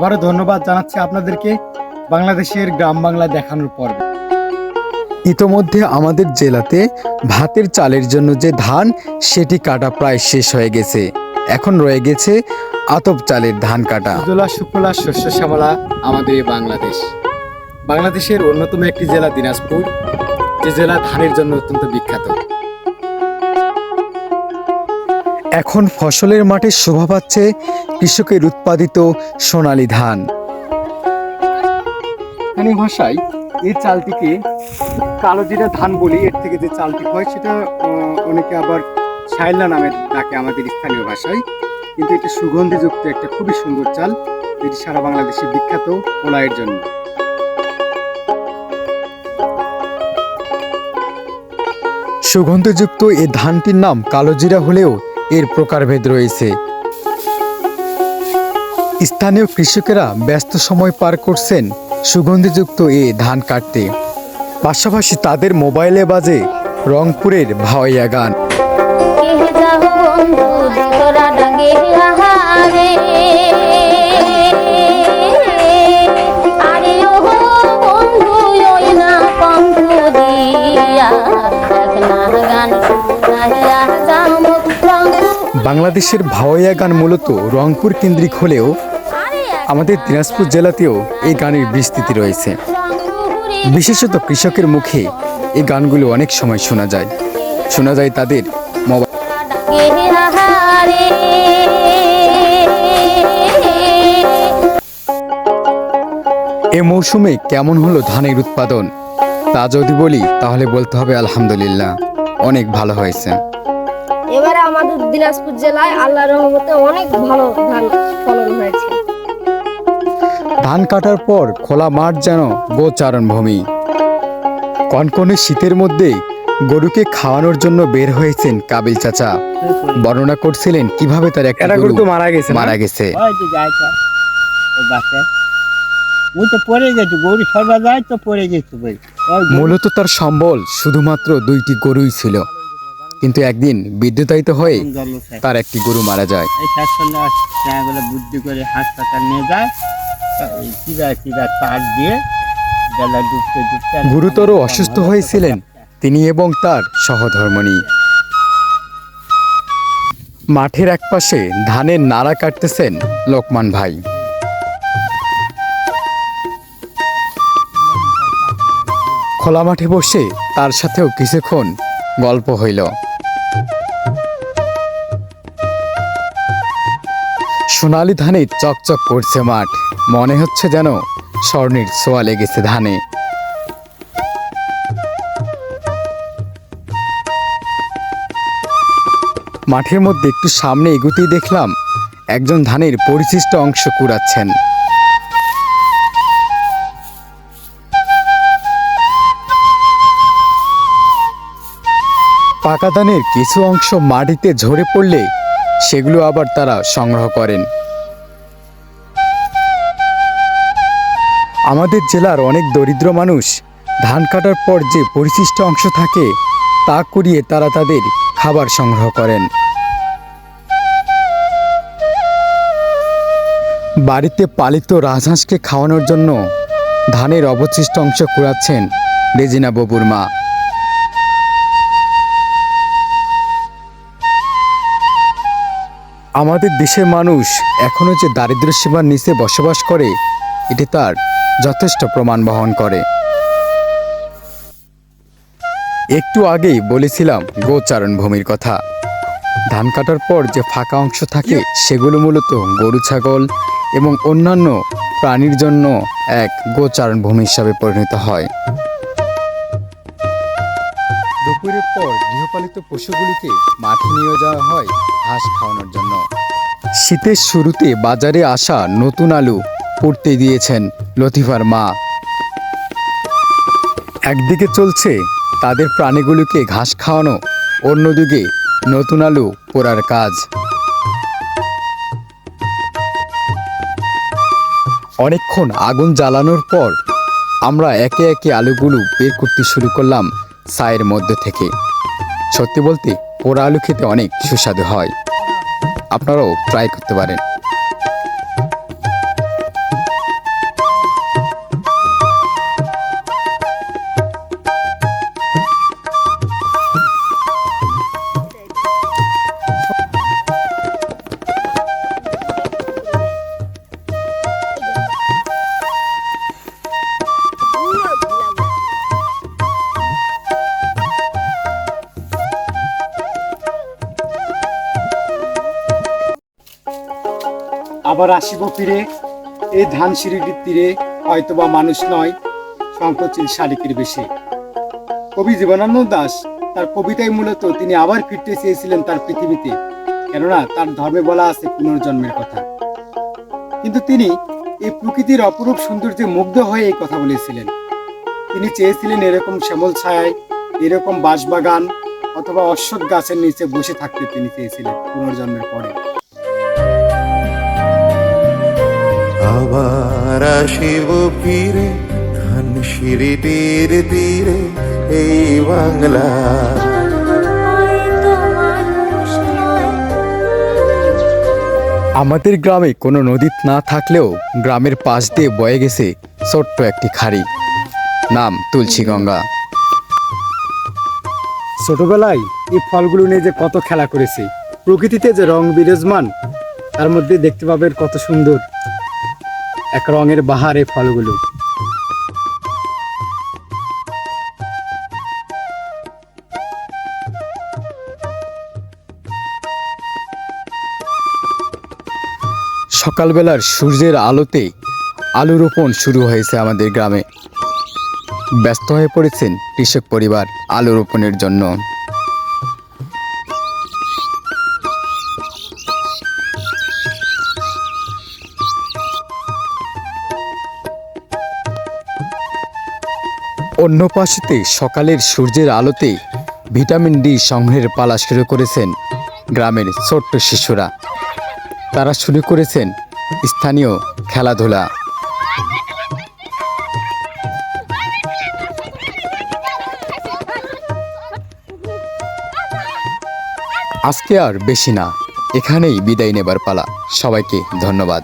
আবারও ধন্যবাদ জানাচ্ছি আপনাদেরকে বাংলাদেশের গ্রাম বাংলা দেখানোর পর। ইতোমধ্যে আমাদের জেলাতে ভাতের চালের জন্য যে ধান সেটি কাটা প্রায় শেষ হয়ে গেছে। এখন রয়ে গেছে আতপ চালের ধান কাটা। সুজলা সুফলা শস্য শ্যামলা আমাদের বাংলাদেশ। বাংলাদেশের অন্যতম একটি জেলা দিনাজপুর, যে জেলা ধানের জন্য অত্যন্ত বিখ্যাত। এখন ফসলের মাঠে শোভা পাচ্ছে কৃষকের উৎপাদিত সোনালী ধান। স্থানীয় ভাষায় এই চালটিকে কালো জিরা ধান বলি। এর থেকে যে চালটি হয় সেটা অনেকে আবার শাইলা নামে ডাকে আমাদের স্থানীয় ভাষায়। কিন্তু এটা সুগন্ধিযুক্ত একটা খুবই সুন্দর চাল, যেটি সারা বাংলাদেশে বিখ্যাত পোলাওয়ের জন্য। সুগন্ধযুক্ত এই ধানটির নাম কালো জিরা হলেও এর প্রকারভেদ রয়েছে। স্থানীয় কৃষকেরা ব্যস্ত সময় পার করছেন সুগন্ধিযুক্ত এই ধান কাটতে। পাশাপাশি তাদের মোবাইলে বাজে রংপুরের ভাওয়াইয়া গান। বাংলাদেশের ভাওয়াইয়া গান মূলত রংপুর কেন্দ্রিক হলেও আমাদের দিনাজপুর জেলাতেও এই গানের বিস্তৃতি রয়েছে। বিশেষত কৃষকের মুখে এই গানগুলো অনেক সময় শোনা যায় তাদের মোবাইল। এ মৌসুমে কেমন হলো ধানের উৎপাদন তা যদি বলি তাহলে বলতে হবে আলহামদুলিল্লাহ, অনেক ভালো হয়েছে। এবারে আমাদের দিনাজপুর জেলায় আল্লাহর রহমতে অনেক ভালো ধান ফলন হয়েছে। ধান কাটার পর খোলা মাঠ যেন গোচারণ ভূমি। কনকনে শীতের মধ্যে গরুকে খাওয়ানোর জন্য বের হয়েছেন কাবিল চাচা। বর্ণনা করছিলেন কিভাবে তার একটা গরু মারা গেছে। মূলত তার সম্বল শুধুমাত্র 2টি গরুই ছিল, কিন্তু একদিন বিদ্যুতায়িত হয়ে তার একটি গরু মারা যায়। বুদ্ধি করে হাসপাতাল নিয়ে যায়, গুরুতর অসুস্থ হয়েছিলেন তিনি এবং তার সহধর্মিণী। মাঠের একপাশে ধানের নাড়া কাটতেছেন লোকমান ভাই। খোলা মাঠে বসে তার সাথেও কিছুক্ষণ গল্প হইল। সোনালী ধানে চকচক করছে মাঠ, মনে হচ্ছে যেন স্বর্ণের ছোঁয়া লেগেছে ধানে। মাঠের মধ্যে একটু সামনে এগুতেই দেখলাম একজন ধানের পরিশিষ্ট অংশ কুড়াচ্ছেন। পাকা ধানের কিছু অংশ মাটিতে ঝরে পড়লে সেগুলো আবার তারা সংগ্রহ করেন। আমাদের জেলার অনেক দরিদ্র মানুষ ধান কাটার পর যে পরিশিষ্ট অংশ থাকে তা কুড়িয়ে তারা তাদের খাবার সংগ্রহ করেন। বাড়িতে পালিত রাজহাঁসকে খাওয়ানোর জন্য ধানের অবশিষ্ট অংশ কুড়াচ্ছেন রেজিনা বাবুর মা। আমাদের দেশের মানুষ এখনো যে দারিদ্র্য সীমার নিচে বসবাস করে এটি তার যথেষ্ট প্রমাণ বহন করে। একটু আগেই বলেছিলাম গোচারণ ভূমির কথা। ধান কাটার পর যে ফাঁকা অংশ থাকে সেগুলো মূলত গরু ছাগল এবং অন্যান্য প্রাণীর জন্য এক গোচারণ ভূমি হিসাবে পরিণত হয়। দুপুরের পর গৃহপালিত পশুগুলিকে মাঠে নিয়ে যাওয়া হয় ঘাস খাওয়ানোর জন্য। শীতের শুরুতে বাজারে আসা নতুন আলু পুড়তে দিয়েছেন লতিফার মা। একদিকে চলছে তাদের প্রাণীগুলোকে ঘাস খাওয়ানো, অন্যদিকে নতুন আলু পোড়ার কাজ। অনেকক্ষণ আগুন জ্বালানোর পর আমরা একে একে আলুগুলো বের করতে শুরু করলাম ছায়ের মধ্যে থেকে। সত্যি বলতে পোড়া আলু খেতে অনেক সুস্বাদু হয়, আপনারাও ট্রাই করতে পারেন। আবার আসিব ফিরে এই ধান সিঁড়িটির তীরে, হয়তোবা মানুষ নয় শঙ্খচিল শালিকের বেশে। কবি জীবনানন্দ দাশ তার কবিতায় মূলত তিনি আবার ফিরতে চেয়েছিলেন তার পৃথিবীতে, কেননা তার ধর্মে বলা আছে পুনর্জন্মের কথা। কিন্তু তিনি এই প্রকৃতির অপরূপ সৌন্দর্যে মুগ্ধ হয়ে এই কথা বলেছিলেন। তিনি চেয়েছিলেন এরকম শ্যামল ছায়ায়, এরকম বাঁশবাগান অথবা অশ্বত্থ গাছের নিচে বসে থাকতে তিনি চেয়েছিলেন পুনর্জন্মের পরে। আবার আসিব ফিরে ধান সিঁড়িটির তীরে এই বাংলা। আমাদের গ্রামে কোনো নদী না থাকলেও গ্রামের পাশ দিয়ে বয়ে গেছে ছোট্ট একটি খাড়ি, নাম তুলসীগঙ্গা। ছোটবেলায় এই ফলগুলো নিয়ে যে কত খেলা করেছি, প্রকৃতিতে যে রং বিরাজমান তার মধ্যে দেখতে পাবেন কত সুন্দর এক রঙের বাহার এই ফলগুলো। সকালবেলার সূর্যের আলোতে আলু রোপণ শুরু হয়েছে আমাদের গ্রামে। ব্যস্ত হয়ে পড়েছেন কৃষক পরিবার আলু রোপণের জন্য। অন্য পাশেতে সকালের সূর্যের আলোতে ভিটামিন ডি সংগ্রহের পালা শুরু করেছেন গ্রামের ছোট্ট শিশুরা। তারা শুরু করেছেন স্থানীয় খেলাধুলা। আজকে আর বেশি না, এখানেই বিদায় নেবার পালা। সবাইকে ধন্যবাদ।